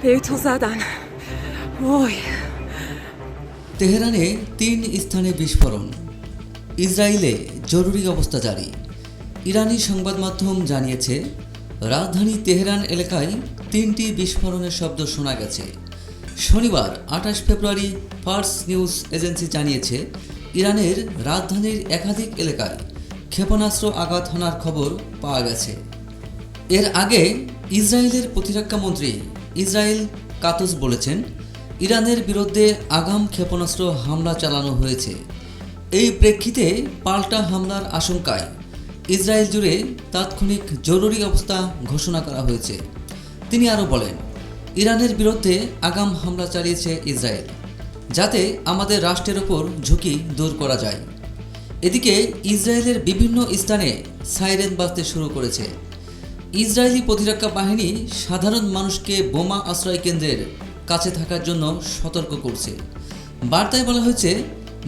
Eutelsatan. Oi. তেহরানে 3 স্থানে বিস্ফোরণ, ইসরায়েলে জরুরি অবস্থা জারি। ইরানি সংবাদ মাধ্যম জানিয়েছে, রাজধানী তেহরান এলাকায় 3টি বিস্ফোরণের শব্দ শোনা গেছে। শনিবার 28 ফেব্রুয়ারি ফার্স নিউজ এজেন্সি জানিয়েছে, ইরানের রাজধানীর একাধিক এলাকায় ক্ষেপণাস্ত্র আঘাত হানার খবর পাওয়া গেছে। এর আগে ইসরায়েলের প্রতিরক্ষা মন্ত্রী ইসরায়েল কাতজ বলেছেন, ইরানের বিরুদ্ধে আগাম ক্ষেপণাস্ত্র হামলা চালানো হয়েছে। এই প্রেক্ষিতে পাল্টা হামলার আশঙ্কায় ইসরায়েল জুড়ে তাৎক্ষণিক জরুরি অবস্থা ঘোষণা করা হয়েছে। তিনি আরও বলেন, ইরানের বিরুদ্ধে আগাম হামলা চালিয়েছে ইসরায়েল, যাতে আমাদের রাষ্ট্রের ওপর ঝুঁকি দূর করা যায়। এদিকে ইসরায়েলের বিভিন্ন স্থানে সাইরেন বাজতে শুরু করেছে। ইসরায়েলি প্রতিরক্ষা বাহিনী সাধারণ মানুষকে বোমা আশ্রয় কেন্দ্রের কাছে থাকার জন্য সতর্ক করছে। বার্তায় বলা হয়েছে,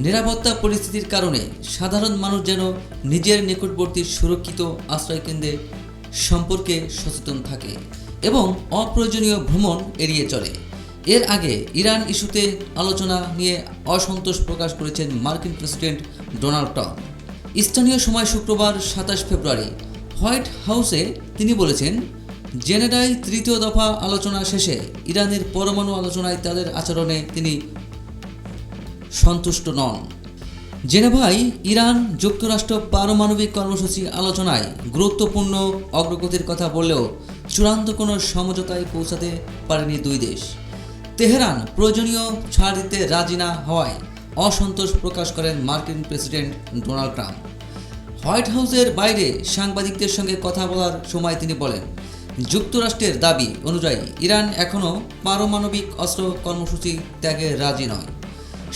নিরাপত্তা পরিস্থিতির কারণে সাধারণ মানুষ যেন নিজের নিকটবর্তী সুরক্ষিত আশ্রয়কেন্দ্রে সম্পর্কে সচেতন থাকে এবং অপ্রয়োজনীয় ভ্রমণ এড়িয়ে চলে। এর আগে ইরান ইস্যুতে আলোচনা নিয়ে অসন্তোষ প্রকাশ করেছেন মার্কিন প্রেসিডেন্ট ডোনাল্ড ট্রাম্প। স্থানীয় সময় শুক্রবার 27 ফেব্রুয়ারি হোয়াইট হাউসে তিনি বলেছেন, জেনেভায় তৃতীয় দফা আলোচনা শেষে ইরানের পরমাণু আলোচনায় তাদের আচরণে তিনি সন্তুষ্ট নন। জেনেভায় ইরান যুক্তরাষ্ট্র পারমাণবিক কর্মসূচি আলোচনায় গুরুত্বপূর্ণ অগ্রগতির কথা বললেও চূড়ান্ত কোনো সমঝোতায় পৌঁছাতে পারেনি দুই দেশ। তেহরান প্রয়োজনীয় ছাড় দিতে রাজি না হওয়ায় অসন্তোষ প্রকাশ করেন মার্কিন প্রেসিডেন্ট ডোনাল্ড ট্রাম্প। হোয়াইট হাউসের বাইরে সাংবাদিকদের সঙ্গে কথা বলার সময় তিনি বলেন, যুক্তরাষ্ট্রের দাবি অনুযায়ী ইরান এখনও পারমাণবিক অস্ত্র কর্মসূচি ত্যাগে রাজি নয়।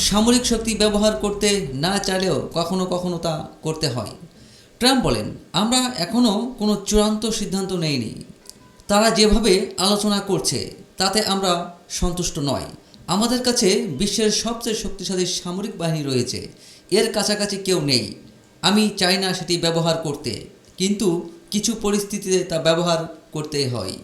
সামরিক শক্তি ব্যবহার করতে না চাইলেও কখনো কখনো তা করতে হয়। ট্রাম্প বলেন, আমরা এখনও কোনো চূড়ান্ত সিদ্ধান্ত নেইনি। তারা যেভাবে আলোচনা করছে তাতে আমরা সন্তুষ্ট নই। আমাদের কাছে বিশ্বের সবচেয়ে শক্তিশালী সামরিক বাহিনী রয়েছে, এর কাছাকাছি কেউ নেই। আমি চাই না সেটি ব্যবহার করতে, কিন্তু কিছু পরিস্থিতিতে তা ব্যবহার করতে হয়।